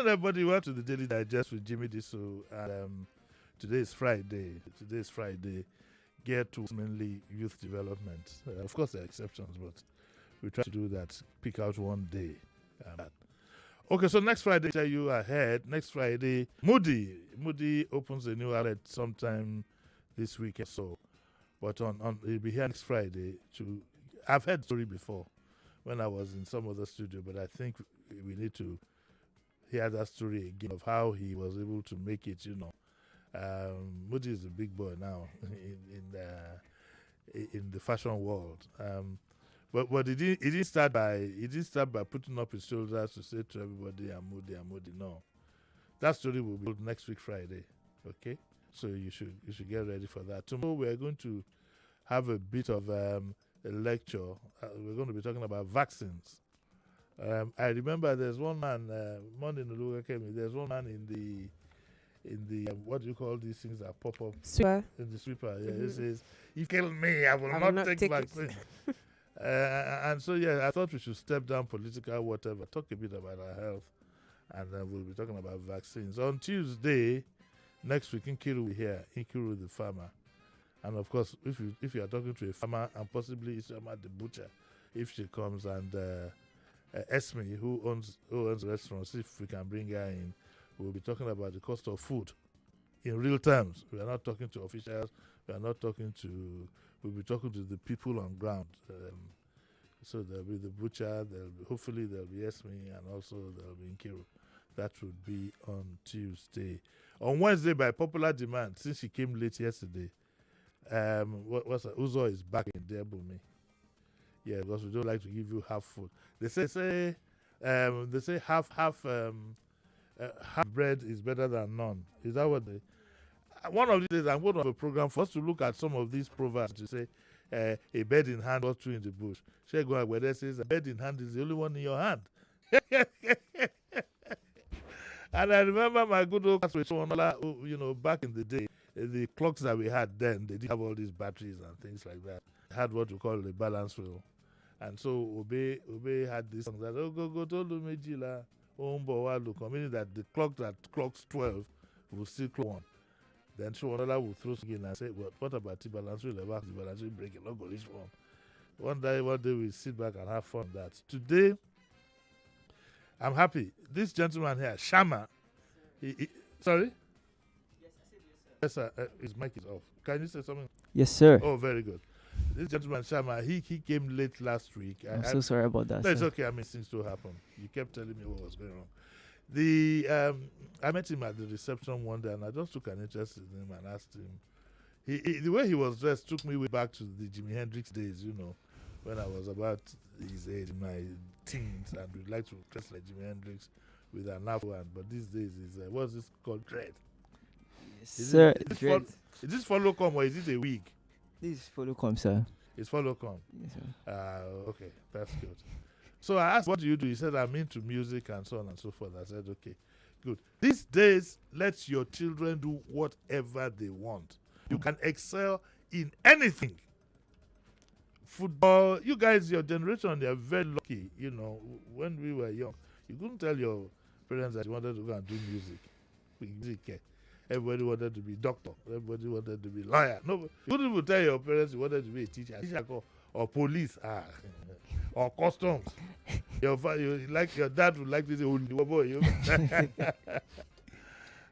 everybody, welcome to the Daily Digest with Jimi Disu. And today is Friday. Today is Friday. Geared to mainly youth development. Of course, there are exceptions, but we try to do that. Pick out one day. Okay, so next Friday, tell you ahead. Next Friday, Moody opens a new outlet sometime this weekend. So, but on it'll be here next Friday. I've heard the story before when I was in some other studio, but I think we need to hear that story again of how he was able to make it. Moody is a big boy now in the fashion world. But he didn't start by putting up his shoulders to say to everybody, I'm Moody. No, that story will be next week Friday. Okay, so you should get ready for that. Tomorrow we are going to have a bit of a lecture. We're going to be talking about vaccines. I remember there's one man, Monday Nuluga came in. There's one man in the what do you call these things that pop up? Sweeper. In the sweeper. Yeah, He says, "You kill me, I will not take vaccine." And so I thought we should step down political whatever, talk a bit about our health, and then we'll be talking about vaccines on Tuesday next week. Nkiru will be here. Nkiru the farmer, and of course, if you are talking to a farmer and possibly Isama the butcher, if she comes and Esme, who owns the restaurant, see if we can bring her in. We'll be talking about the cost of food in real terms. We are not talking to officials. We'll be talking to the people on ground. So there'll be the butcher. Hopefully there'll be Esme, and also there'll be Nkiru. That would be on Tuesday. On Wednesday, by popular demand, since she came late yesterday, Uzo is back in Debumi. Yeah, because we don't like to give you half food. They say half bread is better than none. Is that what they? One of these days, I'm going to have a program for us to look at some of these proverbs to say a bird in hand or two in the bush. Shego where says a bird in hand is the only one in your hand. And I remember my good old class, back in the day, the clocks that we had then, they didn't have all these batteries and things like that. They had what we call the balance wheel. And so Obe had this song that go tolu mejila ombo wa look, meaning that the clock that clocks 12 will still clock 1. Then Shonala will throw something and say, well, what about the balance wheel? The balance wheel break it, not go this one. One day we sit back and have fun with that. Today, I'm happy. This gentleman here, Shama, sorry? Yes, sir. His mic is off. Can you say something? Yes, sir. Oh, very good. This gentleman, Shama, he came late last week. I'm so sorry about that. No, it's sir. okay. I mean, things still happen. You kept telling me what was going on. I met him at the reception one day, and I just took an interest in him and asked him. The way he was dressed took me way back to the Jimi Hendrix days, when I was about his age, in my teens, and we'd like to dress like Jimi Hendrix with an afro. But these days, what's this called? Dread. Yes, sir. Is this follow come or is it a wig? This is follow come, sir. It's follow come. Yes, sir. Okay, that's good. So I asked, what do you do? He said, I'm into music and so on and so forth. I said, okay, good. These days, let your children do whatever they want. You can excel in anything. Football, you guys, your generation, they are very lucky. When we were young, you couldn't tell your parents that you wanted to go and do music. Everybody wanted to be doctor. Everybody wanted to be lawyer. No, you couldn't even tell your parents you wanted to be a teacher or police, or customs. Your dad would like to say, "Oh, boy."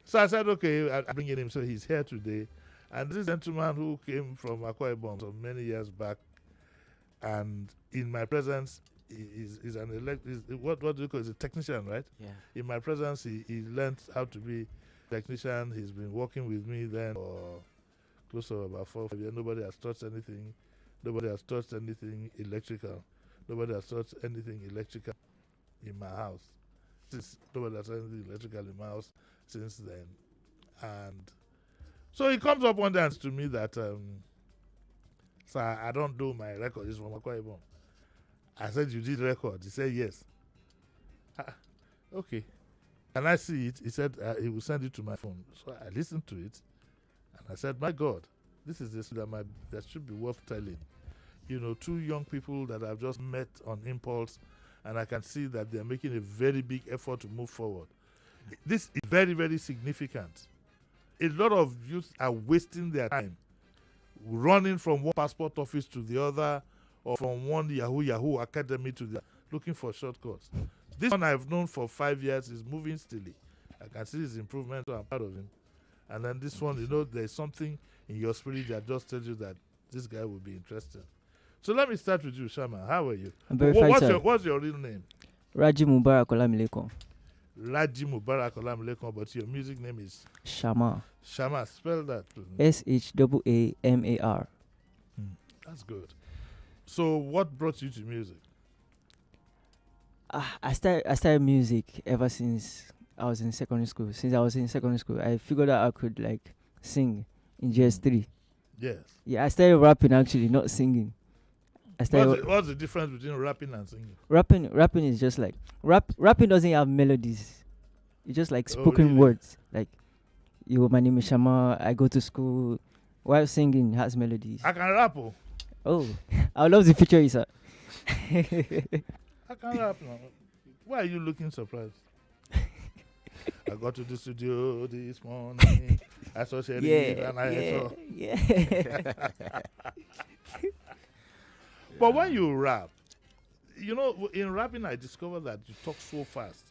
So I said, okay, I'm bringing him. So he's here today, and this gentleman who came from Akwa Ibom so many years back, and in my presence, is what do you call it? He's a technician, right? Yeah. In my presence, he learned how to be technician. He's been working with me then for close to about 4 or 5 years. Nobody has touched anything electrical. Nobody has touched anything electrical in my house. Nobody has touched anything electrical in my house since then. And so he comes up one day and to me that, sir, I don't do my record. It's from Akwa Ibom. I said, you did record? He said, yes. Okay. Can I see it? He said he will send it to my phone. So I listened to it, and I said, my God, this is this that should be worth telling. 2 young people that I've just met on impulse, and I can see that they're making a very big effort to move forward. This is very, very significant. A lot of youth are wasting their time running from one passport office to the other, or from one Yahoo academy to the looking for shortcuts. This one I've known for 5 years is moving steadily. I can see his improvement, so I'm proud of him. And then this one, there's something in your spirit that just tells you that this guy will be interesting. So let me start with you, Shama. How are you? I'm very fine, sir. What's your real name? Raji Mubarak Olamilekon. Raji Mubarak Olamilekon, but your music name is? Shama. Shama, spell that. SHAAMAR. That's good. So what brought you to music? I started music ever since I was in secondary school. Since I was in secondary school, I figured out I could sing in JS3. Yes. Yeah, I started rapping actually, not singing. What's the difference between rapping and singing? Rapping is just rapping doesn't have melodies. It's just spoken words. My name is Shama, I go to school. While singing has melodies. I can rap. Oh, I would love to feature you, sir. I can rap now. Why are you looking surprised? I got to the studio this morning. I saw Sherry and I saw. Yeah. But when you rap, in rapping, I discovered that you talk so fast.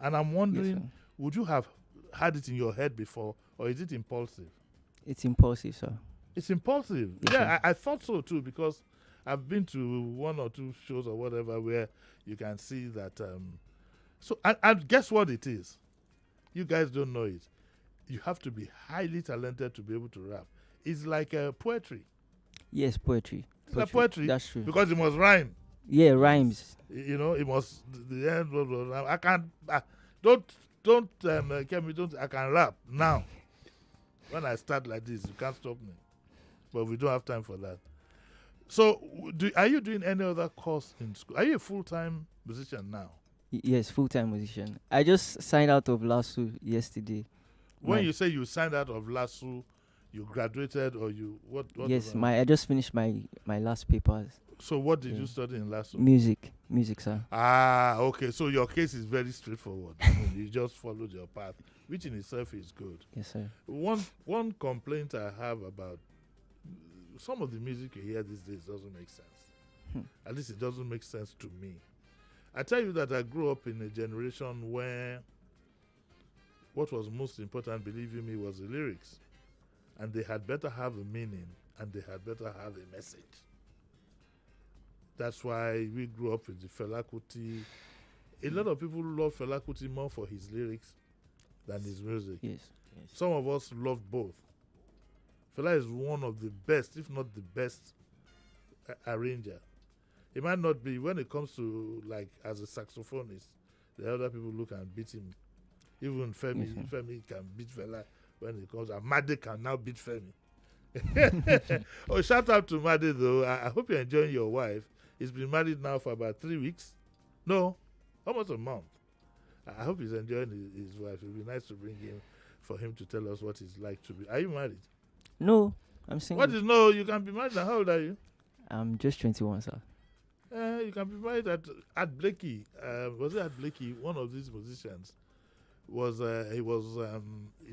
And I'm wondering, Yes, would you have had it in your head before, or is it impulsive? It's impulsive, sir. It's impulsive. Yes, Yeah, I thought so too, because I've been to 1 or 2 shows or whatever where you can see that. And guess what it is? You guys don't know it. You have to be highly talented to be able to rap. It's like poetry. Yes, poetry. It's like poetry. That's true. Because it must rhyme. Yeah, rhymes. It must. The end. Blah, blah, blah. I can't. Don't. Kemi, don't. I can rap now. When I start like this, you can't stop me. But we don't have time for that. So, are you doing any other course in school? Are you a full-time musician now? Yes, full-time musician. I just signed out of LASU yesterday. When you say you signed out of LASU, you graduated, or you what? Yes, I just finished my last papers. So what did you study in LASU? Music, sir. Ah, okay. So your case is very straightforward. I mean, you just followed your path, which in itself is good. Yes, sir. One complaint I have about some of the music you hear these days doesn't make sense. At least it doesn't make sense to me. I tell you that I grew up in a generation where what was most important, believe you me, was the lyrics. And they had better have a meaning, and they had better have a message. That's why we grew up with the Fela Kuti. A lot of people love Fela Kuti more for his lyrics than his music. Yes. Some of us loved both. Fela is one of the best, if not the best, arranger. It might not be, when it comes to, as a saxophonist, the other people look and beat him. Even Femi, Femi can beat Fela when it comes. And Made can now beat Femi. Oh, shout out to Made though. I hope you're enjoying your wife. He's been married now for about 3 weeks. No, almost a month. I hope he's enjoying his wife. It would be nice to bring him, for him to tell us what it's like to be. Are you married? No, I'm single. What is no? You can be married. How old are you? I'm just 21, sir. You can be married at Blakey. Was it at Blakey? One of these musicians he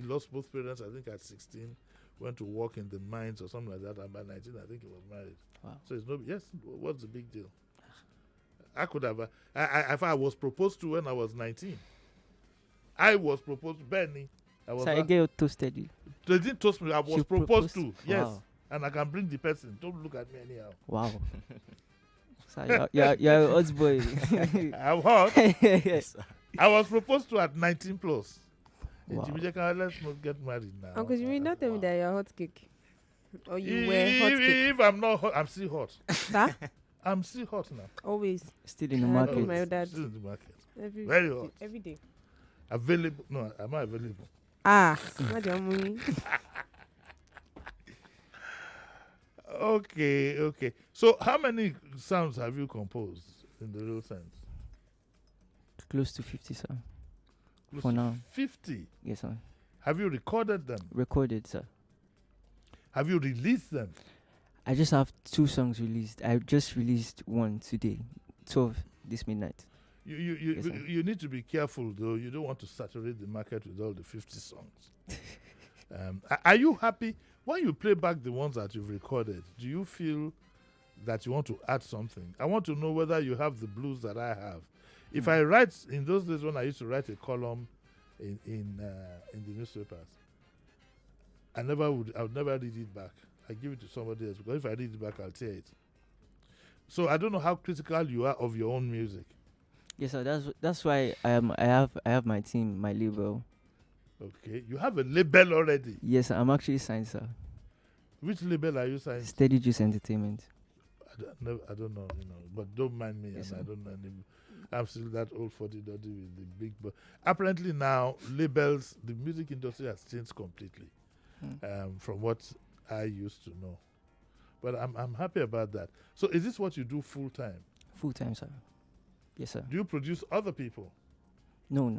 lost both parents, I think, at 16. Went to work in the mines or something like that. And by 19, I think he was married. Wow. So it's yes. What's the big deal? I could have. I was proposed to when I was 19. I was proposed to Benny. So I get toasted you. They didn't toast me. I was proposed to. Yes. Wow. And I can bring the person. Don't look at me anyhow. Wow. So you're a hot boy. I'm hot. Yes. I was proposed to at 19 plus. Wow. Jimmy, let's not get married now. Uncle Jimmy, not tell me that you're hot cake. Or you were hot cake. If I'm not hot, I'm still hot. Sir? I'm still hot now. Always. Still in the I market. told my dad. Still in the market. Very hot. Every day. Available. No, am I available? Madam. Okay. So how many sounds have you composed in the real sense? Close to 50, sir. Close For to now. 50. Yes, sir. Have you recorded them? Recorded, sir. Have you released them? I just have 2 songs released. I just released one today, 12 this midnight. Yes, sir. you need to be careful though. You don't want to saturate the market with all the 50 songs. Are you happy when you play back the ones that you've recorded? Do you feel that you want to add something? I want to know whether you have the blues that I have. If I write in those days when I used to write a column in the newspapers, I would never read it back. I give it to somebody else, because if I read it back, I'll tear it. So I don't know how critical you are of your own music. Yes, sir. That's why I have my team, my label. Okay, you have a label already. Yes, sir. I'm actually signed, sir. Which label are you signed? Steady Juice Entertainment. I don't know, but don't mind me. Yes, I sir. don't know any. I'm still that old fuddy duddy with the big. But apparently now labels, the music industry has changed completely from what I used to know. But I'm happy about that. So is this what you do full time? Full time, sir. Yes, sir. Do you produce other people? No,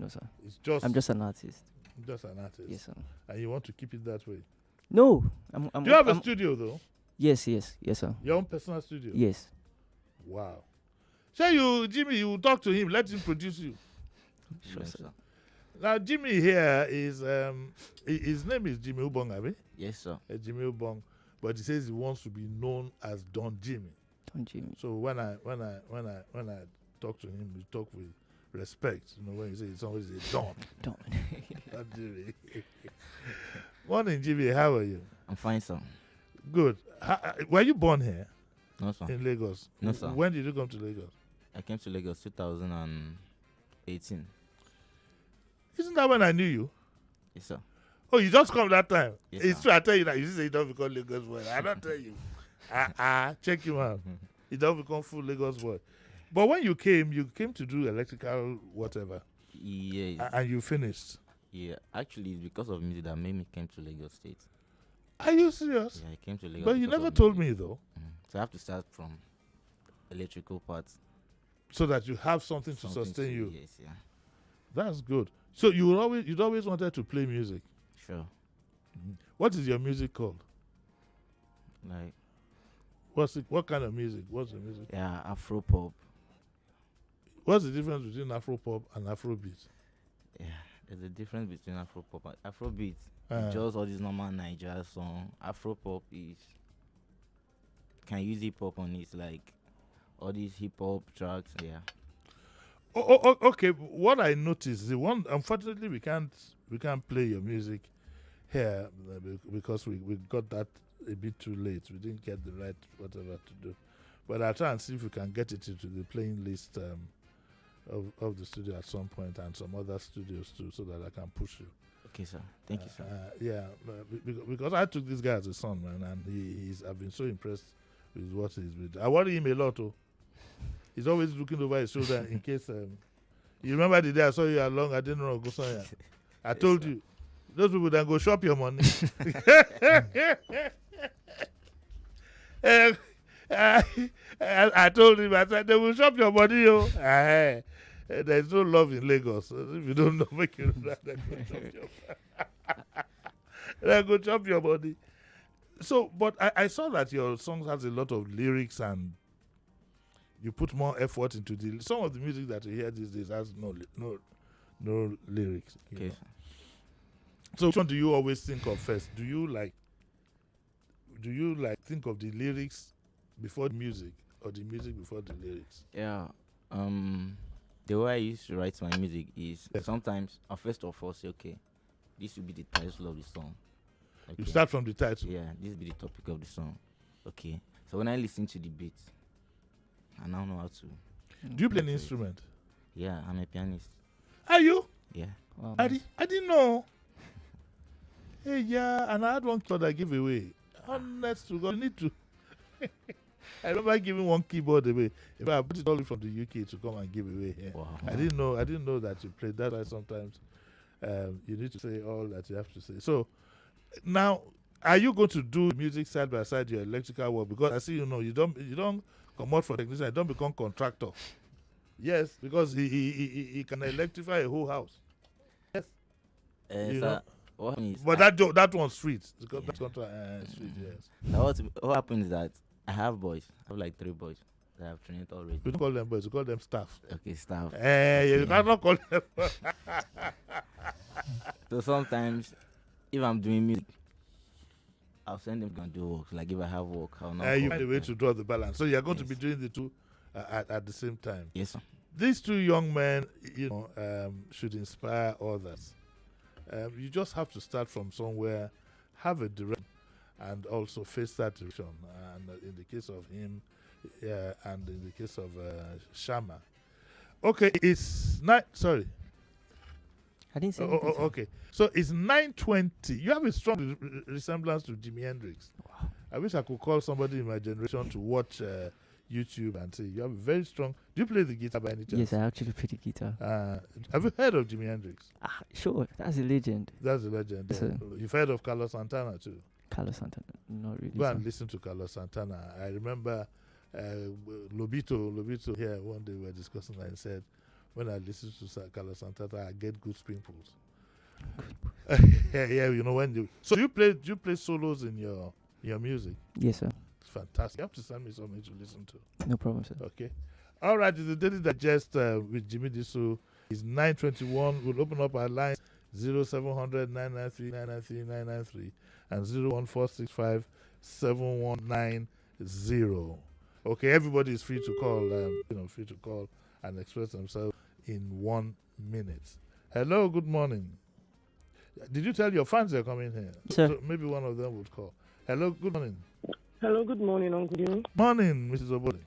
sir. It's just I'm just an artist. just an artist. Yes, sir. And you want to keep it that way. No, Do you have a studio though? Yes, sir. Your own personal studio? Yes. Wow. Say Jimmy, you talk to him, let him produce you. Sure, Yes, sir. sir. Now Jimmy here is his name is Jimmy Ubong, Abi? Yes, sir. Jimmy Ubong, but he says he wants to be known as Don Jimmy. Don Jimmy. So when I talk to him, we talk with respect. When you say somebody say Don. Don. Don Jimmy. Morning, Jimmy. How are you? I'm fine, sir. Good. Were you born here No, sir. in Lagos? No, sir. When did you come to Lagos? I came to Lagos 2018. Isn't that when I knew you? Yes, sir. Oh, you just come that time. Yes, It's sir. true. I tell you that. You say you don't become Lagos boy. I don't tell you. Check him out. You don't become full Lagos boy. But when you came to do electrical whatever, Yeah, and you finished. yeah. Actually, it's because of music that made me came to Lagos State. Are you serious? Yeah, I came to Lagos. But you because never of told music. me though, So I have to start from electrical parts. so that you have something to Something sustain you. Yes, yeah. That's good. So you'd always wanted to play music. Sure. What is your music called? Like, What kind of music? What's the music? yeah, Afro pop. What's the difference between Afro pop and Afrobeat? Yeah, there's a difference between Afro pop and Afrobeat. Uh, It's just all these normal Nigeria song. Afro pop is can use hip hop on it, like all these hip hop tracks. Yeah. Okay. What I noticed, the one, unfortunately, we can't play your music here because we got that a bit too late. We didn't get the right whatever to do. But I'll try and see if we can get it into the playing list of the studio at some point, and some other studios too, so that I can push you. Okay, sir. Thank you, sir. Yeah, because I took this guy as a son, man, and I've been so impressed with what he's been. I worry him a lot, oh. He's always looking over his shoulder in case. You remember the day I saw you along? I didn't know go somewhere. I told sir. you, those people that go shop your money. I told him, I said, they will shop your money, yo. There's no love in Lagos. If you don't know, make you know that they go chop your money. So, but I saw that your songs has a lot of lyrics, and you put more effort into some of the music that you hear these days has no lyrics. Okay, Know. sir. So which one do you always think of first? Do you think of the lyrics before the music, or the music before the lyrics? Yeah. The way I used to write my music is sometimes I first of all say, okay, this will be the title of the song. Okay. You start from the title. Yeah, this will be the topic of the song. Okay. So when I listen to the beat, I now know how to. Do you play an Okay. instrument? Yeah, I'm a pianist. Are you? Yeah. Wow, I nice. didn't know. Hey, yeah, and I had one keyboard I give away. Honest to God, you need to. I remember giving one keyboard away. If I put it all from the UK to come and give away here. Wow. I didn't know that you played that. Why sometimes you need to say all that you have to say. So now, are you going to do music side by side your electrical work? Because I see you don't come out for technician. You don't become contractor. Yes, because he can electrify a whole house. Yes, you know. So what happens is But that one's sweet. Because that's sweet. Yes. now what happens is that I have boys. I have like 3 boys. that I've trained already. We don't call them boys, we call them staff. Okay, staff. You cannot call them. So sometimes, if I'm doing music, I'll send them to go and do work. Like if I have work, I'll not. You call find a way them. to draw the balance. So you're going to Yes. be doing the two at the same time. Yes, sir. These two young men, should inspire others. You just have to start from somewhere, have a direction, and also face that direction. And in the case of him, and in the case of Shama. Okay, it's not. Sorry. I didn't say anything, sir. Okay. So it's 9:20. You have a strong resemblance to Jimi Hendrix. Wow. I wish I could call somebody in my generation to watch YouTube and say you have a very strong. Do you play the guitar by any chance? Yes, I actually play the guitar. Have you heard of Jimi Hendrix? Sure, that's a legend. That's a legend. Yes, Yeah. sir. You've heard of Carlos Santana too. Carlos Santana, not really. Go sir. and listen to Carlos Santana. I remember Lobito here one day we were discussing and said, when I listen to Carlos Santana, I get good pimples. Yeah, when you. So do you play solos in your music? Yes, sir. It's fantastic. You have to send me something to listen to. No problem, sir. Okay. All right. It's the Daily Digest with Jimi Disu. It's 9:21. We'll open up our lines 0700 993 993 993 and 01465 7190. Okay. Everybody is free to call. Free to call and express themselves in 1 minute. Hello. Good morning. Did you tell your fans they're coming here? Sir. So maybe one of them would call. Hello. Good morning. Hello, good morning, Uncle Jimmy. Morning, Mrs. Obole.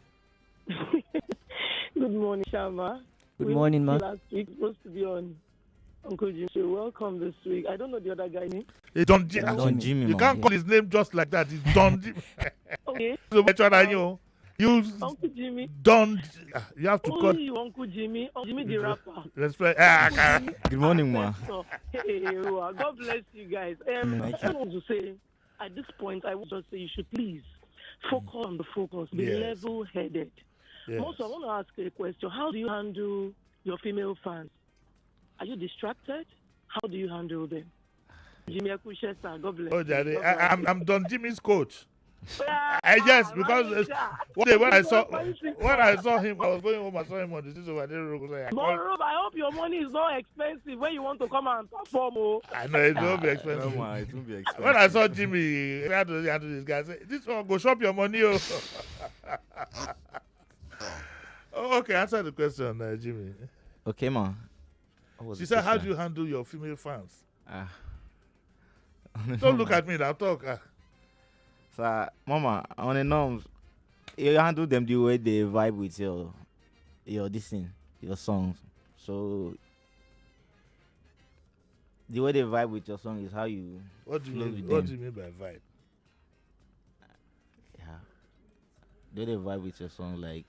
Good morning, Shama. Good morning, ma. Last week supposed to be on Uncle Jimmy. So welcome this week. I don't know the other guy's name. Hey, Don Jimmy. Don Jimmy, You man. can't call his name just like that. It's Don Jimmy. Okay. So which one are you? You Uncle Jimmy. Don. You have to call. Only you, Uncle Jimmy. Uncle Jimmy the rapper. Respect. Good morning, ma. So, hey, God bless you guys. I want to say, at this point, I would just say you should please focus on the focus. Be Yes. level-headed. Yes. Also, I want to ask you a question. How do you handle your female fans? Are you distracted? How do you handle them? Jimmy Akushesa, God bless Oh, you. Daddy, God bless you. I'm Don Jimmy's coach. Ah, Yes, because ah, one day when I saw fancy. him, I was going home. I saw him on the streets of Adeloro. Moreover, I hope your money is not expensive when you want to come and perform. Oh. I know it won't be No, expensive. ma, it won't be expensive. When I saw Jimmy, I had to this guy say, "This one go shop your money." Oh. Oh, okay, answer the question, Jimmy. Okay, ma. What was She the said, "How do question? you handle your female fans?" Ah. Don't look at me now. Talk. So, mama, on the norms, you handle them the way they vibe with your this thing, your songs. So the way they vibe with your song is how you What do you flow mean? with What them. do you mean by vibe? Yeah. The way they vibe with your song, like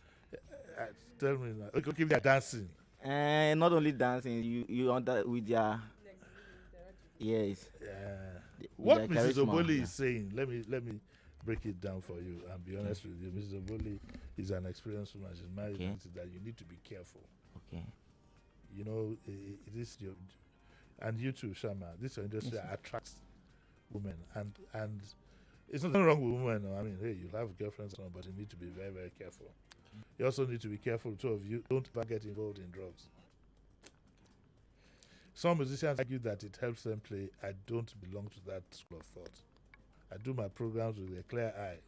Tell me now. Okay, they are dancing. not only dancing, you under with their yes. Yeah. with What their Mrs. charisma, Obole yeah. is saying, let me break it down for you and be honest with you. Mrs. Obole is an experienced woman. She's married. Okay. And that you need to be careful. Okay. You know, it is your, and you too, Shama. This industry Yes, sir. attracts women, and it's nothing wrong with women. I mean, hey, you have girlfriends, and all, but you need to be very, very careful. You also need to be careful, too, of you don't ever get involved in drugs. Some musicians argue that it helps them play. I don't belong to that school of thought. I do my programs with a clear eye.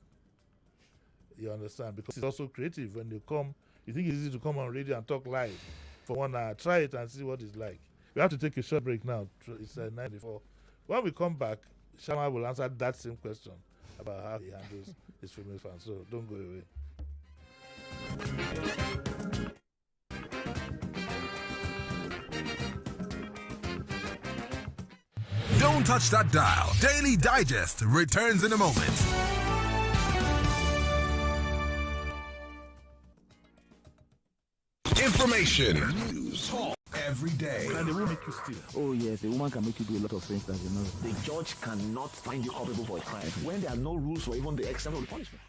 You understand? Because it's also creative. When you come, you think it's easy to come on radio and talk live for 1 hour. Try it and see what it's like. We have to take a short break now. It's 9:04. When we come back, Shama will answer that same question about how he handles his female fans. So don't go away. Don't touch that dial. Daily Digest returns in a moment. Information, news, talk every day. And they will make you steal. Oh yes, a woman can make you do a lot of things that you know. The judge cannot find you culpable for a crime when there are no rules for even the extent of the punishment.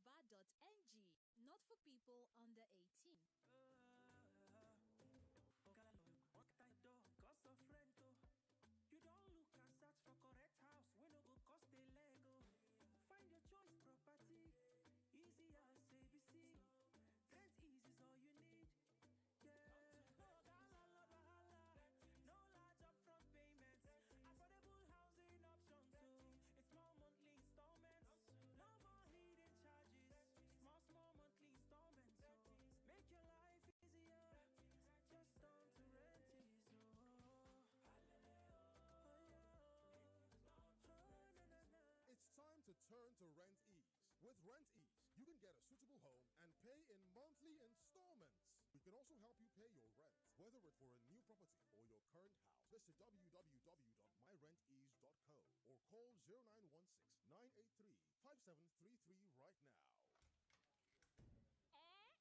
vetbaba.ng. Not for people under 18. You don't look and search for correct house when no go cost a Lego. Find your choice property, easy as ABC. Rent easy is all you need. Yeah. No landlord wahala, no large upfront payments. Affordable housing options, so it's small monthly installments. No more hidden charges, small monthly installments. So make your life easier. Just turn to rent easy. It's time to turn to Rent Ease. With Rent Ease, you can get a suitable home and pay in monthly installments. We can also help you pay your rent, whether it's for a new property or your current house. Visit www.myrentease.co or call 0916 983 5733 right now.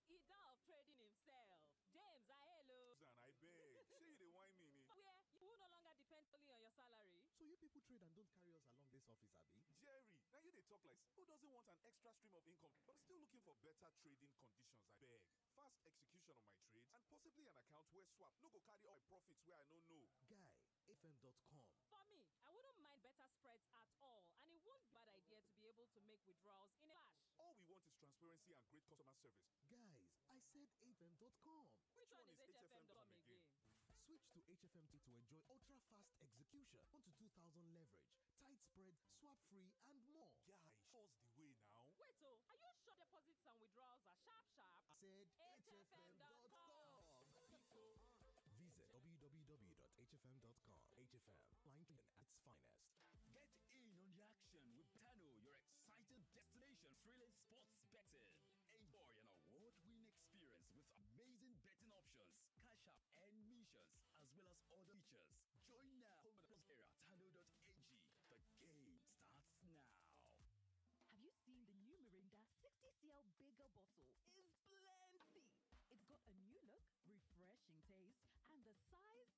He done of trading himself. James, hello. Zan, I beg. Say you the wine me. Where you will no longer depend only on your salary. So you people trade and don't carry us along this office, Abby? Jerry, now you they talk like who doesn't want an extra stream of income but still looking for better trading conditions? I beg. Fast execution of my trades and possibly an account where swap no go carry all my profits where I don't know. Guy, fm.com. For me, I wouldn't mind better spreads at all, and it won't be a bad idea to be able to make withdrawals in a flash. All we want is transparency and great customer service. Guys, I said fm.com. Which one is HFM.com again? Switch to HFMT to enjoy ultra-fast execution, 1 to 2,000 leverage, tight spread, swap-free, and more. Guy, shows the way now. Wait, are you sure deposits and withdrawals are sharp? I said HFM.com. Visit www.hfm.com. HFM, line at its finest. Get in on the action with Tano, your exciting destination thrilling sports betting. Enjoy an award-winning experience with amazing betting options, cash app and missions, as well as other features. Join now on the area Tano.ag. The game starts now. Have you seen the new Mirinda 60cl bigger bottle? Is plenty. It's got a new look, refreshing taste, and the size.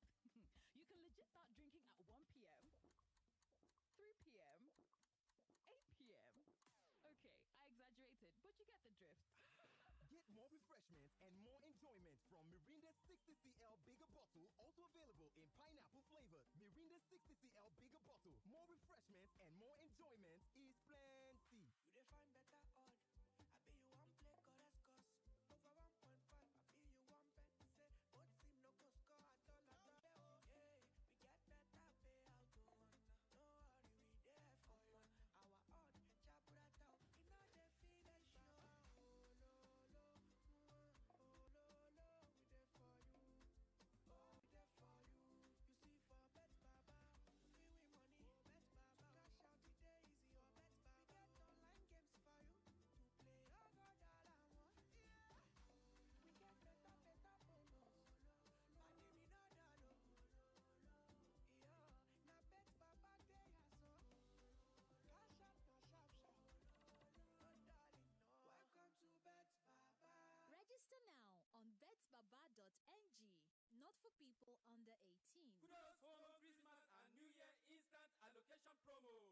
You can legit start drinking at 1 p.m., 3 p.m., 8 p.m. Okay, I exaggerated, but you get the drift. Get more refreshment and more enjoyment from Mirinda 60cl bigger bottle, also available in pineapple flavor. Mirinda 60cl bigger bottle, more refreshment and more enjoyment is plenty. You define better odd. I bet you one play Correscos. Over 1.5, I bet you one bet. Say, both seem no go score at all. Yeah, we get better payout. No worry, we there for you. Our odd, chabrata, in all the finish. Oh, no, we there for you. Oh, we there for you. You see, for Bet Baba, we win money. Bet Baba, cash out the day easy. For Bet Baba, we get online games for you. To play all dollar one. Yeah. We get better bonus. Money me no dollar. Yeah, now Bet Baba day so. Cash out no sharp. No darling, no. Welcome to Bet Baba. Register now on vetbaba.ng. Not for people under 18. Kudos for Christmas and New Year instant allocation promo.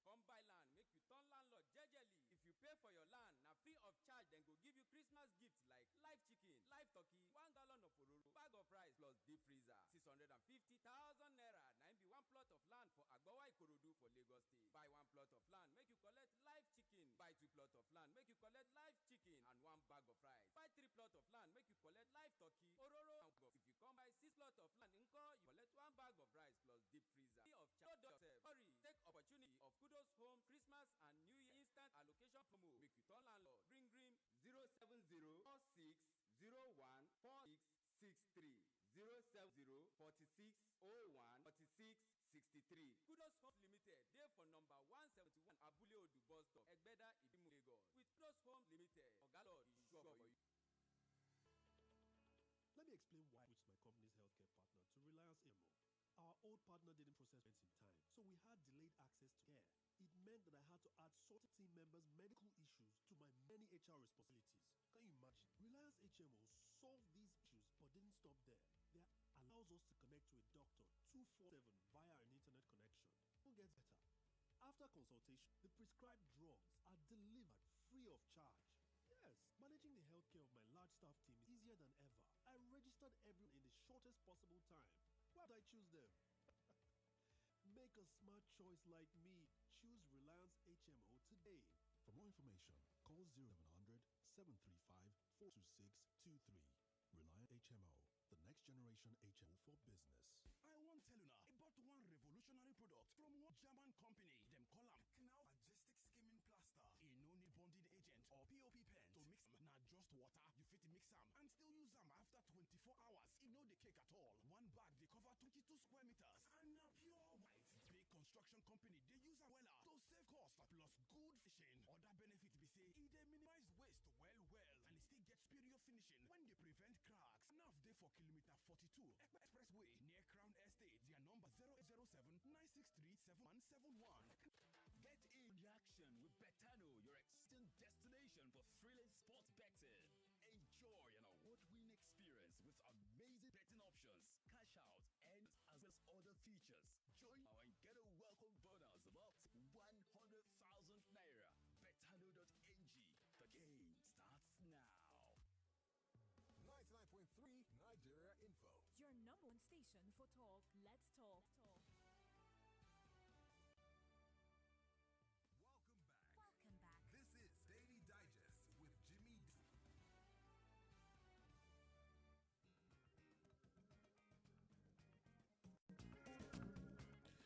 Come buy land, make you turn landlord jejely. If you pay for your land, now free of charge, then go give you Christmas gifts like live chicken, live turkey, 1 gallon of ororo, bag of rice plus deep freezer. 650,000 naira. Now be 1 plot of land for Agbawa Ikorodu for Lagos State. Buy 1 plot of land, make you collect live chicken. Buy 2 plot of land, make you collect live chicken and 1 bag of rice. Buy 3 plot of land, make you collect live turkey, ororo, and if you come buy 6 plot of land, you collect 1 bag of rice plus deep freezer. Free of charge. Hurry, take opportunity of Kudos Home Christmas and New Year instant allocation promo. Make you turn landlord. Ring 070 46 01 4663 070 46 01 46 63. Kudos Homes Limited. There for number 171 Abule Odu bus stop, Egbeda, Ibimu, Lagos. With Kudos Homes Limited, Ogalord is sure for you. Let me explain why I switched my company's healthcare partner to Reliance AMO. Our old partner didn't process payments in time, so we had delayed access to care. It meant that I had to add certain team members' medical issues to my many HR responsibilities. Can you imagine? Reliance HMO solved these issues but didn't stop there. They allows us to connect to a doctor 24/7 via an internet connection. It gets better. After consultation, the prescribed drugs are delivered free of charge. Yes, managing the healthcare of my large staff team is easier than ever. I registered everyone in the shortest possible time. Why would I choose them? Make a smart choice like me. Choose Reliance HMO today. For more information, call 0700 735 42623. Reliant HMO, the next generation HMO for business. I won't tell you now about one revolutionary product from one German company. Them call them Canal Majestic Skimming Plaster. A no-need bonding agent or POP pen to mix them. Not just water, you fit mix them and still use them after 24 hours. You know the cake at all. One bag they cover 22 square meters and now pure white. Big construction company they use a weller to save cost plus good fishing. Other benefits be say they minimize waste well and it still gets superior finishing when they prevent cracks. Now they for kilometer 42 Expressway near Crown Estate. Their number 0807-963-7171. Get in the action with Betano, your exciting destination for thrilling sports betting. Enjoy an award-winning experience with amazing betting options, cash out, and as well as other features. Join now and get a welcome bonus of up to 100,000 naira. Betano.ng. The game starts now. 99.3 Nigeria Info. Your number one station for talk. Let's talk. Welcome back. This is Daily Digest with Jimi Disu.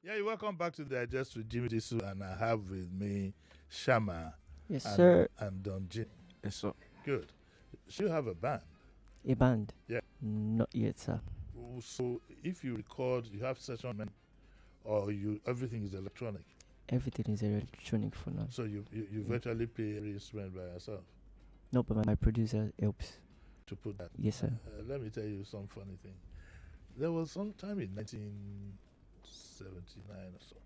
Yeah, you're welcome back to the Digest with Jimi Disu, and I have with me Shama. Yes, sir. And Don Jim. Yes, sir. Good. So you have a band? A band? Yeah. Not yet, sir. So if you record, you have session, or everything is electronic? Everything is electronic for now. So you virtually play every instrument by yourself? No, but my producer helps. To put that? Yes, sir. Let me tell you some funny thing. There was some time in 1979 or so.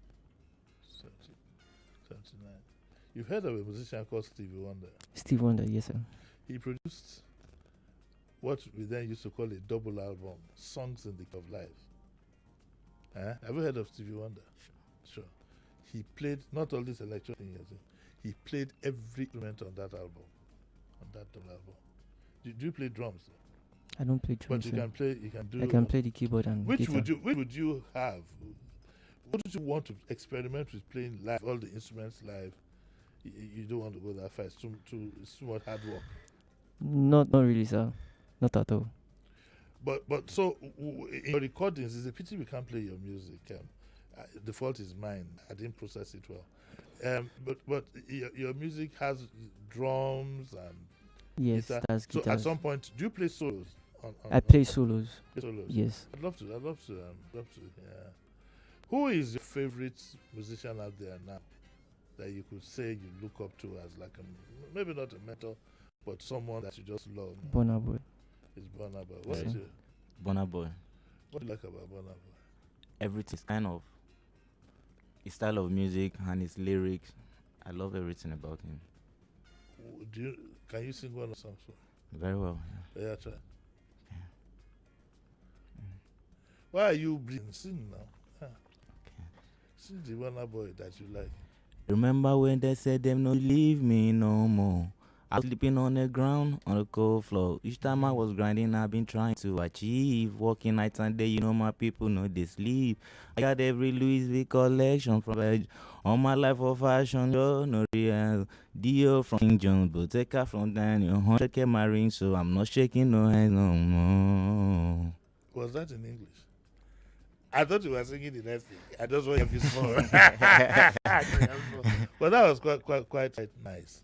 79. You've heard of a musician called Stevie Wonder? Stevie Wonder, yes, sir. He produced what we then used to call a double album, Songs in the Key of Life. Have you heard of Stevie Wonder? Sure. He played not all this electronic thing, he played every instrument on that album, on that double album. Do you play drums? I don't play drums. But you can play. You can do. I can play the keyboard and which guitar. Which would you have? What would you want to experiment with playing live? All the instruments live. You don't want to go that far. It's too much hard work. Not really, sir. Not at all. But so in your recordings, it's a pity we can't play your music. The fault is mine. I didn't process it well. But your music has drums and yes, guitar. that's so guitars. At some point, do you play solos? I play solos. Yes. I'd love to. Yeah. Who is your favorite musician out there now that you could say you look up to as like maybe not a mentor, but someone that you just love? Burna Boy. It's Burna Boy. What is it? Burna Boy. What do you like about Burna Boy? Everything's kind of his style of music and his lyrics. I love everything about him. Can you sing one of the songs? Very well. Yeah, try. Yeah. Why are you breathing? Sing now. Okay. Sing the Burna Boy that you like. Remember when they said them no leave me no more? I was sleeping on the ground, on the cold floor. Each time I was grinding, I've been trying to achieve. Working night and day, you know my people know they sleep. I got every Louis V collection from Edge. All my life of fashion, yo, no real. Dio from King Jones, Boteca from Daniel. 100K my ring, so I'm not shaking no hands no more. Was that in English? I thought you were singing in Ethnic. I just want to be small. But that was quite nice.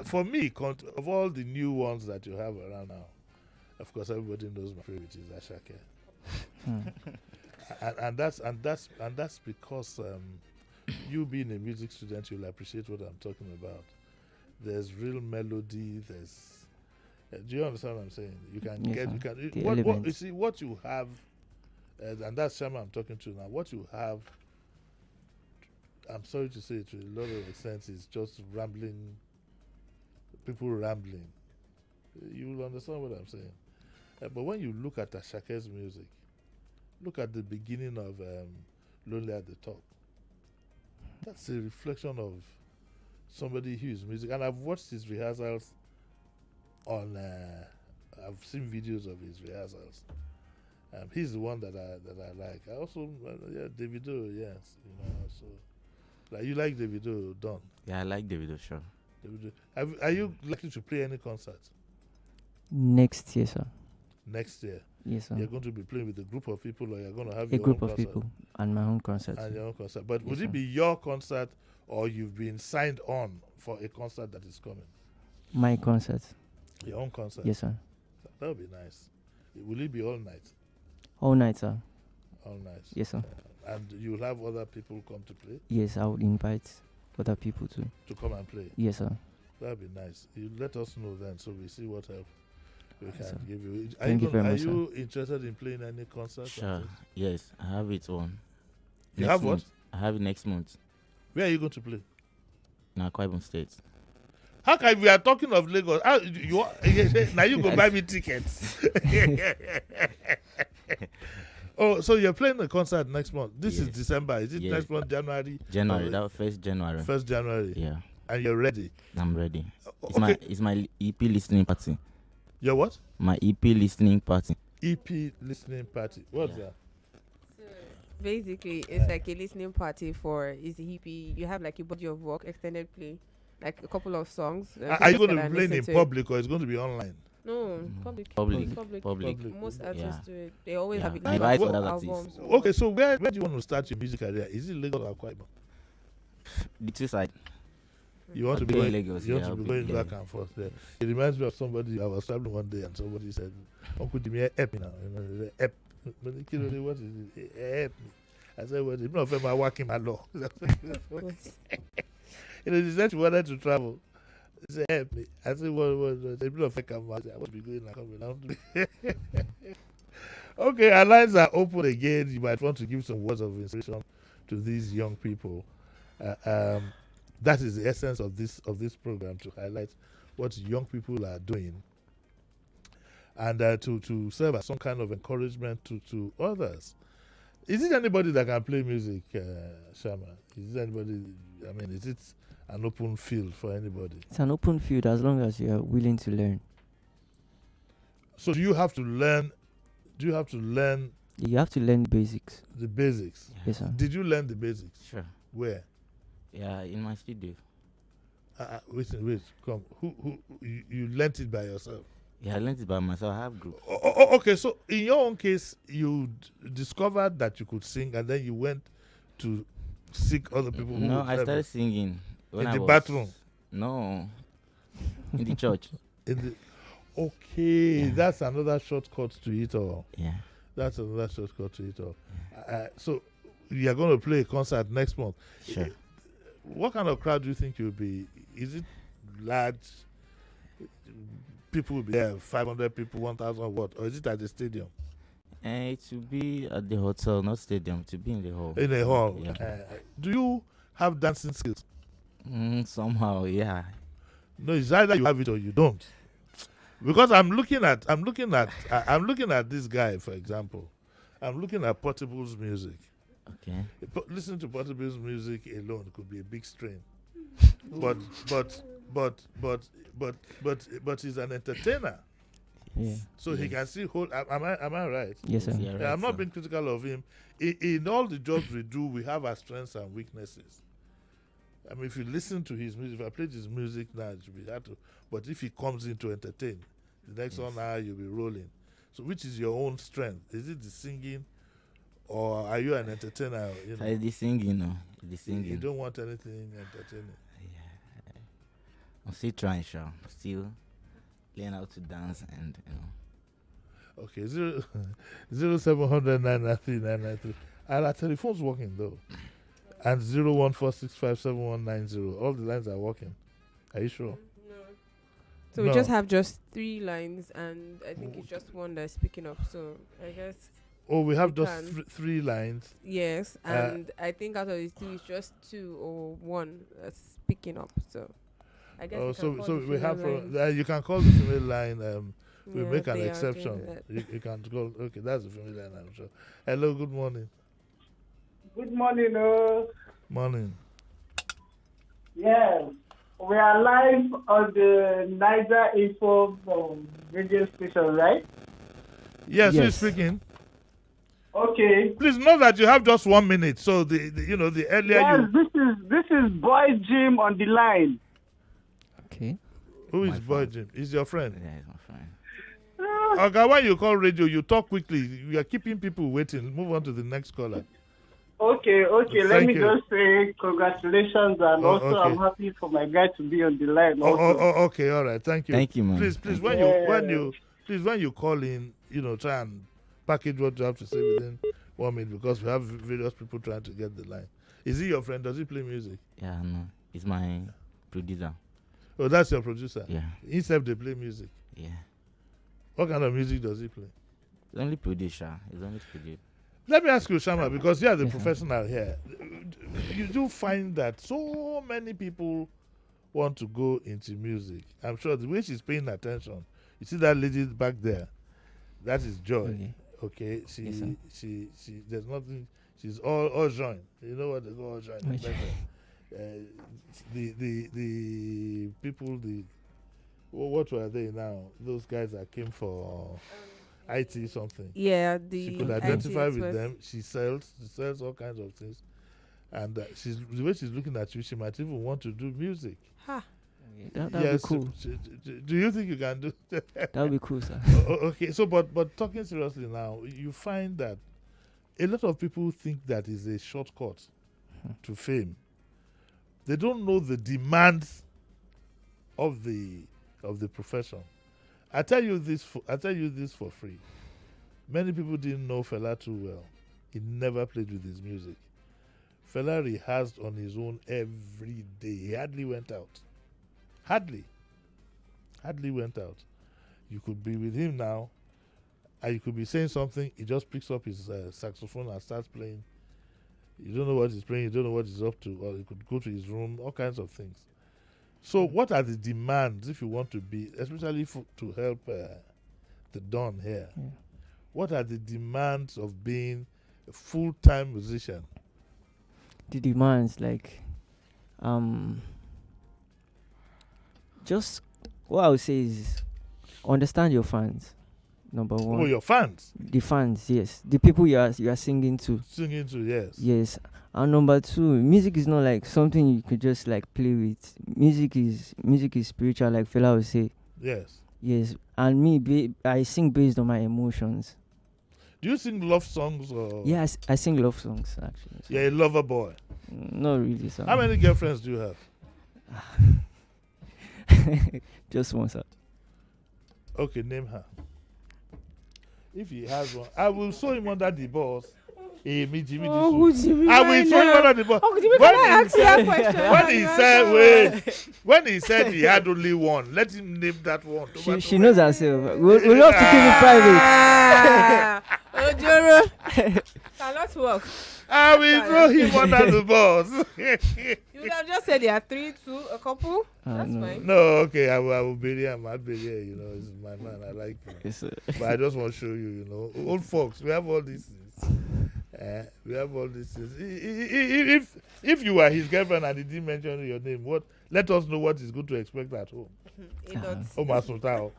For me, of all the new ones that you have around now, of course, everybody knows my favorite is Ashake. and that's because you being a music student, you'll appreciate what I'm talking about. There's real melody. There's. Do you understand what I'm saying? You can yes, get. You can. What you see what you have, and that's Shama I'm talking to now. What you have. I'm sorry to say, to a lot of extent, is just rambling. People rambling. You will understand what I'm saying. But when you look at Ashake's music, look at the beginning of Lonely at the Top. That's a reflection of somebody who is music, and I've watched his rehearsals on. I've seen videos of his rehearsals. He's the one that I like. I also Davido, yes, So, like you like Davido, Don? Yeah, I like Davido, sure. Davido. Are you likely to play any concert Next year, sir. next year? Yes, sir. You're going to be playing with a group of people, or you're going to have A your group own of concert? people and my own concert. And your own concert. But Yes, would sir. it be your concert, or you've been signed on for a concert that is coming? My concert. Your own concert? Yes, sir. That would be nice. Will it be all night? All night, sir. All night. Yes, sir. And you'll have other people come to play? Yes, I would invite other people to come and play? Yes, sir. That'd be nice. You let us know then, so we see what help we can sir. give you. Thank you very much, Are you interested in playing any concert? Sure. Yes, I have it on. You Next have what? month. I have it next month. Where are you going to play? In Akwa Ibom State. How can we are talking of Lagos? Now you go buy me tickets. Oh, so you're playing a concert next month. This is December. Is it next month, January? January. That was 1st January. 1st January. Yeah. And you're ready? I'm ready. Okay. It's my EP listening party. Your what? My EP listening party. EP listening party. What's that? Basically, it's like a listening party for is EP. You have like a body of work, extended play, like a couple of songs. Are you going to be playing in public, or it's going to be online? No, public. Most artists do it. They always have it. Invite other artists. Okay, so where do you want to start your music career? Is it Lagos or Akwa Ibom? The two side. You want to be I'll going, play Lagos, you want yeah, to be I'll going be back there. and forth there. It reminds me of somebody. I was traveling one day and somebody said, "Uncle Jimmy, help me now." Help. What is it? Help me. I said, "Well, not for my working my law." She said she wanted to travel. She said, "Help me." I said, "What? They don't fake I want to be going and coming down." Okay, our lines are open again. You might want to give some words of inspiration to these young people. That is the essence of this program, to highlight what young people are doing, and to serve as some kind of encouragement to others. Is it anybody that can play music, Shama? Is it anybody? I mean, is it an open field for anybody? It's an open field as long as you are willing to learn. So do you have to learn? You have to learn the basics. The basics. Yes, sir. Did you learn the basics? Sure. Where? Yeah, in my studio. Wait. Come. Who you learnt it by yourself? Yeah, I learned it by myself. I have group. Okay, so in your own case, you discovered that you could sing, and then you went to seek other people. No, I started singing when in I the was, bathroom. No, in the church. Okay, that's another shortcut to it all. Yeah, that's another shortcut to it all. So you are going to play a concert next month. Sure. What kind of crowd do you think you'll be? Is it large? People will be there, 500 people, 1,000 what? Or is it at the stadium? It should be at the hotel, not stadium. To be in the hall. In a hall. Yeah. Do you have dancing skills? Somehow, yeah. No, it's either you have it or you don't. Because I'm looking at this guy, for example. I'm looking at Portable's music. Okay. Listen to Portable's music alone could be a big strain. but he's an entertainer. Yeah. So he can still hold. Am I right? Yes, sir. Yeah, right, I'm not being critical of him. In all the jobs we do, we have our strengths and weaknesses. I mean, if you listen to his music, if I played his music now, it should be hard to. But if he comes in to entertain, the next 1 hour you'll be rolling. So, which is your own strength? Is it the singing, or are you an entertainer? You know, The singing, no. The singing. You don't want anything entertaining. Yeah. I'm still trying, sure. I'm still learning how to dance, and Okay, 0700 993 993. Our telephone's working though, and 014657190. All the lines are working. Are you sure? So we just have 3 lines, and I think it's just one that's picking up. So I guess. Oh, we have just 3 lines. Yes, and I think out of the 3, it's just 2 or 1 that's picking up. So I guess. So we have you can call the female line. We make an they are exception. doing You can call. Okay, that's the female line. I'm sure. Hello. Good morning. Good morning. Morning. Yes. We are live on the Niger Info radio station, right? Yes, who's speaking? Okay. Please know that you have just 1 minute. So the earlier Yes, you. this is Boy Jim on the line. Okay. Who is Boy Jim? Is your friend? Yeah, he's my friend. Okay, when you call radio, you talk quickly. You are keeping people waiting. Move on to the next caller. Okay. Let Thank me you. just say congratulations, and also okay. I'm happy for my guy to be on the line. Okay, all right. Thank you. Thank you, man. Please, when you call in, try and package what you have to say within 1 minute, because we have various people trying to get the line. Is he your friend? Does he play music? Yeah, no. He's my producer. Oh, that's your producer? Yeah. Himself, they play music? Yeah. What kind of music does he play? He's only producer. He's only producer. Let me ask you, Shama, because you are the professional here. You do find that so many people want to go into music. I'm sure the way she's paying attention, you see that lady back there, that is Joy. Okay, she there's nothing. She's all join. You know what they call all join? The people, what were they now? Those guys that came for IT something. Yeah, she could identify with them. She sells all kinds of things, and the way she's looking at you, she might even want to do music. Ha. That'd be cool. Do you think you can do that? That'd be cool, sir. Okay, so but talking seriously now, you find that a lot of people think that is a shortcut to fame. They don't know the demands of the profession. I tell you this for free. Many people didn't know Fela too well. He never played with his music. Fela rehearsed on his own every day. He hardly went out. Hardly went out. You could be with him now, and you could be saying something. He just picks up his saxophone and starts playing. You don't know what he's playing. You don't know what he's up to. Or he could go to his room. All kinds of things. So, what are the demands if you want to be, especially to help the Don here? Yeah. What are the demands of being a full-time musician? The demands, just what I would say is understand your fans. Number one. Oh, your fans? The fans, yes. The people you are singing to. Singing to, yes. Yes. And number two, music is not like something you could just play with. Music is spiritual, like Fela would say. Yes. Yes. And me, I sing based on my emotions. Do you sing love songs or? Yes, I sing love songs actually. So. You're a lover boy. Not really, sir. How many girlfriends do you have? Just one, sir. Okay, name her. If he has one, I will sew him under the boss. Hey, me, Jimi Disu. I will sew him under the boss. Oh, Jimmy, can I ask you a question? When he said he had only one, let him name that one. She knows herself. We love to keep it private. Ojoro. Cannot work. I will throw him under the bus. You would have just said there are 3, 2, a couple. That's fine. No, okay, I will bury him. I'll bury him. He's my man. I like him. Yes, but I just want to show you, old folks, we have all these things. We have all these things. If you were his girlfriend and he didn't mention your name, let us know what he's going to expect at home. Oh, Masutao.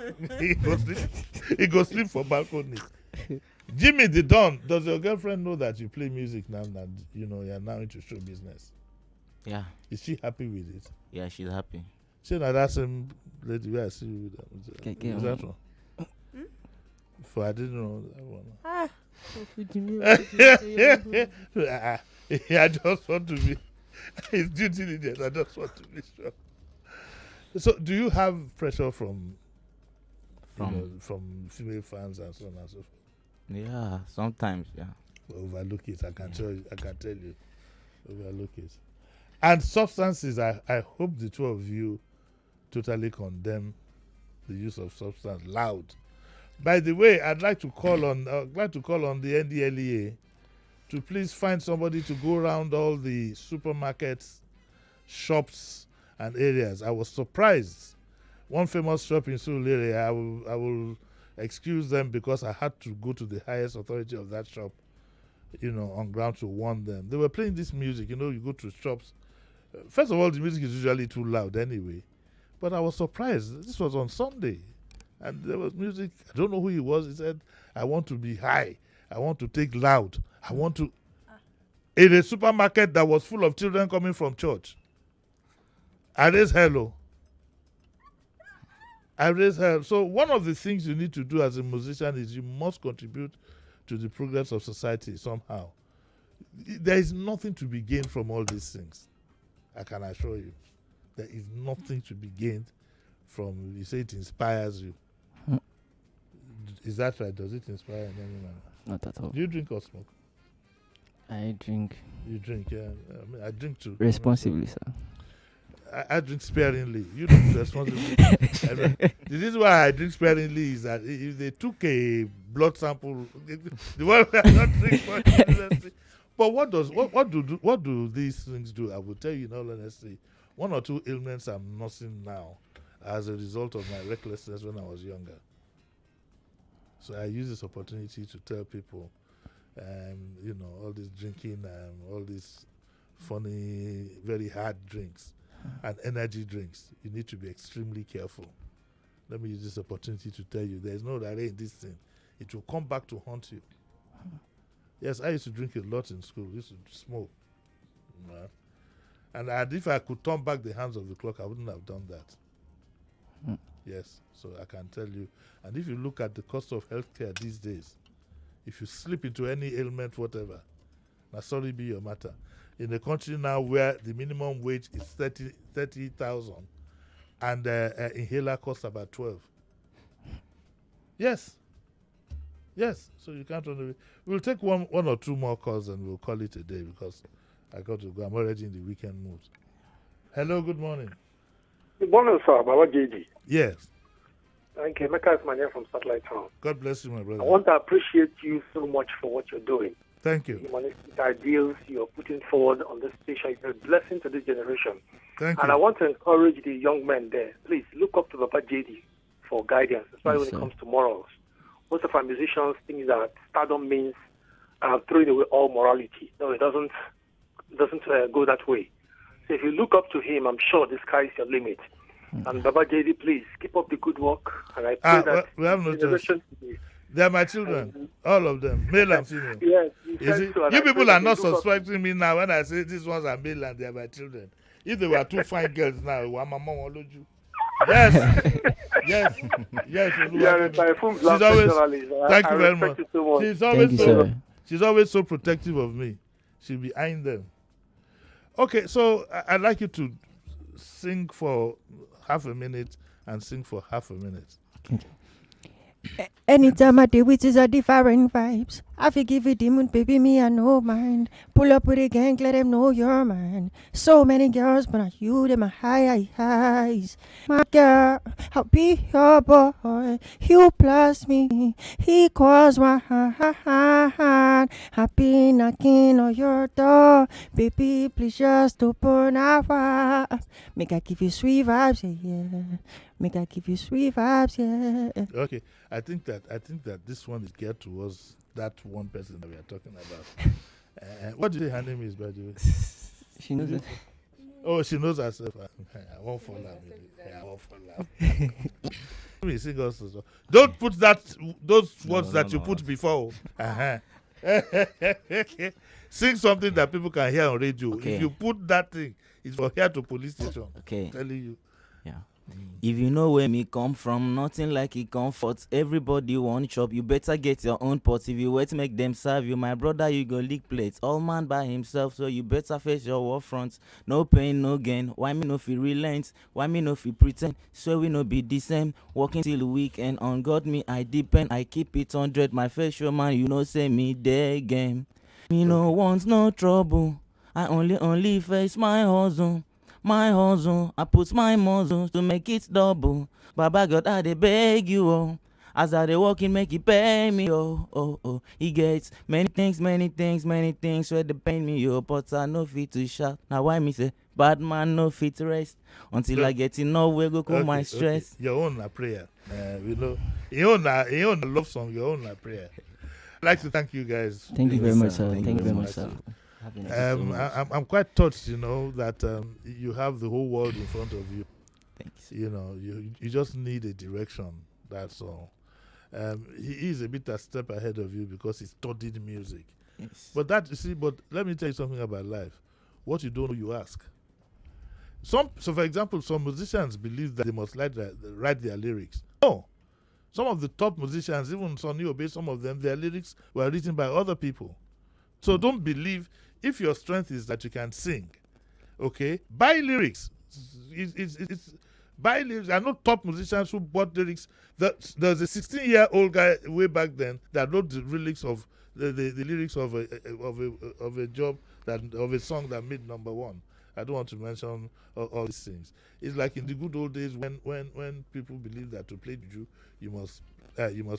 He goes sleep for balcony. Jimmy the Don, does your girlfriend know that you play music now that you're now into show business? Yeah. Is she happy with it? Yeah, she's happy. She now that same lady where I see you with them. Is that one? For I didn't know that one. I just want to be his due diligence. I just want to be sure. So, do you have pressure from female fans and so on and so forth? Yeah, sometimes, yeah. Overlook it. I can tell you. Overlook it. And substances, I hope the two of you totally condemn the use of substance loud. By the way, I'd like to call on the NDLEA to please find somebody to go around all the supermarkets, shops, and areas. I was surprised. One famous shop in Surulere, I will excuse them because I had to go to the highest authority of that shop, on ground to warn them. They were playing this music. You go to shops First of all, the music is usually too loud anyway. But I was surprised. This was on Sunday. And there was music. I don't know who he was. He said, I want to be high. I want to take loud. I want to... In a supermarket that was full of children coming from church. I raised hell. I raised hell. So one of the things you need to do as a musician is you must contribute to the progress of society somehow. There is nothing to be gained from all these things. I can assure you. There is nothing to be gained from, you say it inspires you. Is that right? Does it inspire in any manner? Not at all. Do you drink or smoke? I drink. You drink, yeah. I mean, I drink too. Responsibly, sir. I drink sparingly. You drink responsibly. The reason why I drink sparingly is that if they took a blood sample, the one I not drink much. But what do these things do? I will tell you in all honesty, 1 or 2 ailments I'm nursing now as a result of my recklessness when I was younger. So I use this opportunity to tell people, all this drinking, all these funny, very hard drinks and energy drinks, you need to be extremely careful. Let me use this opportunity to tell you, there's no array in this thing. It will come back to haunt you. Yes, I used to drink a lot in school. I used to smoke. And if I could turn back the hands of the clock, I wouldn't have done that. Yes, so I can tell you. And if you look at the cost of healthcare these days, if you slip into any ailment, whatever, now sorry be your matter. In a country now where the minimum wage is 30,000 and inhaler costs about 12. Yes. Yes, so you can't run away. We'll take one or 2 more calls and we'll call it a day because I got to go. I'm already in the weekend mood. Hello, good morning. Good morning, sir. Baba JD. Yes. Thank you. Mecca is my name from Satellite Town. God bless you, my brother. I want to appreciate you so much for what you're doing. Thank you. The humanistic ideals you're putting forward on this station. You're a blessing to this generation. Thank and you. I want to encourage the young men there. Please look up to Baba JD for guidance, especially when it comes to morals. Most of our musicians think that stardom means throwing away all morality. No, it doesn't go that way. So if you look up to him, I'm sure the sky is your limit. And Baba JD, please keep up the good work. And I pray that we have no choice. They are my children, all of them, male and female. Yes, you people are not suspecting me now when I say these ones are male and they are my children. If they were 2 fine girls now, one mama won't lose you. Yes, yes. She's always. Thank you very much. She's always so protective of me. She'll be eyeing them. Okay, so I'd like you to sing for half a minute and sing for half a minute. Anytime I deal with is a different vibes. I forgive it, demon, baby, me, I know mine. Pull up with a gang, let them know you're mine. So many girls, but not you, them my highs. My girl, I'll be your boy. You plus me, equals one. I've been knocking on your door. Baby, please just open up. Make I give you sweet vibes, yeah. Make I give you sweet vibes, yeah. Okay, I think that this one is geared towards that one person that we are talking about. What do you say her name is, by the way? She knows it. Oh, she knows herself. I won't fall out. I won't fall out. Let me sing also. Don't put those words that you put before. Sing something that people can hear on radio. Okay. If you put that thing, it's for here to police station. Okay. I'm telling you. Yeah. If you know where me come from, nothing like it comforts. Everybody want chop, you better get your own pot. If you wait, make them serve you. My brother, you go lick plates. All man by himself, so you better face your war front. No pain, no gain. Why me no feel relent? Why me no feel pretend? So we no be the same. Working till the weekend. On God me I depend. I keep it 100. My facial man, you know say me day game. Me no want no trouble. I only face my hustle. My hustle, I put my muzzle to make it double. Baba God, I dey beg you, oh. As I dey walking, make it pay me, oh. He gets many things, where they pain me, oh. But I no fit to shout. Now why me say, bad man no fit rest until I get enough, we go cool my stress. Okay. Your own a prayer. We know. Your own a love song, your own a prayer. I'd like to thank you guys. Thank you very much, sir. Thank you very much, sir. I'm quite touched, that you have the whole world in front of you. Thanks. You just need a direction. That's all. He is a bit a step ahead of you because he studied music. Yes. But let me tell you something about life. What you don't know, you ask. So for example, some musicians believe that they must write their lyrics. No. Some of the top musicians, even Sonny Obey, some of them, their lyrics were written by other people. So don't believe, if your strength is that you can sing, okay, buy lyrics. Buy lyrics. I know top musicians who bought lyrics. There's a 16-year-old guy way back then that wrote the lyrics of the lyrics of a job of a song that made #1. I don't want to mention all these things. It's like in the good old days when people believe that to play juju you must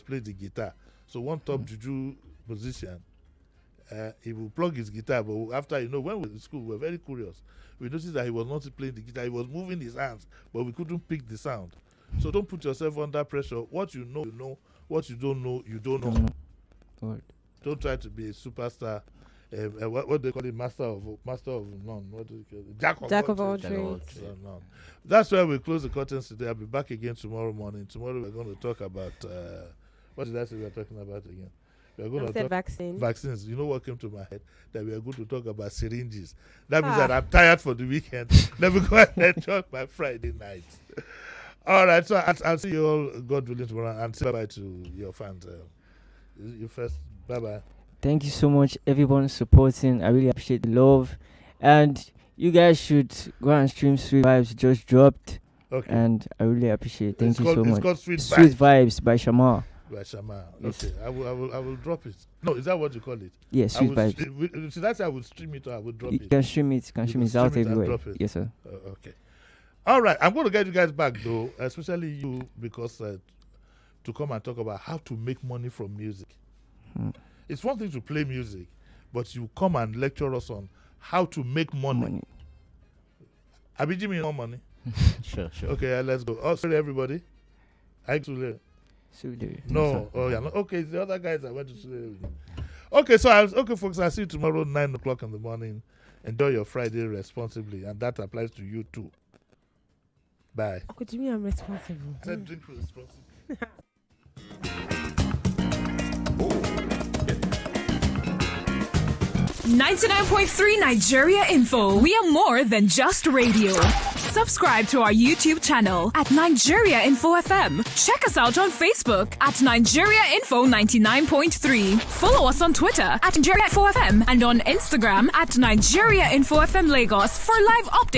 play the guitar. So one top juju musician, he will plug his guitar, but after when we were in school, we were very curious. We noticed that he was not playing the guitar; he was moving his hands, but we couldn't pick the sound. So don't put yourself under pressure. What you know, you know. What you don't know, you don't know. Right. Don't try to be a superstar. What they call it, master of none. What do you call it? Jack of all trades. That's why we close the curtains today. I'll be back again tomorrow morning. Tomorrow we're going to talk about what did I say we're talking about again? We're going to talk vaccines. You know what came to my head? That we are going to talk about syringes. That means that I'm tired for the weekend. Let me go and enjoy my Friday night. All right, so I'll see you all, God willing, tomorrow, and say bye-bye to your fans. You first. Bye-bye. Thank you so much, everyone supporting. I really appreciate the love. And you guys should go and stream Sweet Vibes. Just dropped. Okay. And I really appreciate it. Thank you so much. It's called Sweet Vibes by Shamar. By Shamar. Yes. Okay. I will drop it. No, is that what you call it? Yes, Sweet Vibes. Should I say I will stream it or I will drop it? You can stream it. It's out everywhere. Yes, sir. Okay. All right. I'm going to get you guys back, though, especially you, because to come and talk about how to make money from music. It's one thing to play music, but you come and lecture us on how to make money. I be Jimmy more money. Sure. Okay, let's go. Oh, sorry, everybody. I Sule. No. Oh, yeah. No. Okay, it's the other guys I went to Sule with. Okay, okay, folks. I'll see you tomorrow 9 o'clock in the morning. Enjoy your Friday responsibly, and that applies to you too. Bye. Okay, to me, I'm responsible. I said drink responsibly. 99.3 Nigeria Info. We are more than just radio. Subscribe to our YouTube channel at Nigeria Info FM. Check us out on Facebook at Nigeria Info 99.3. Follow us on Twitter at Nigeria Info FM and on Instagram at Nigeria Info FM Lagos for live updates.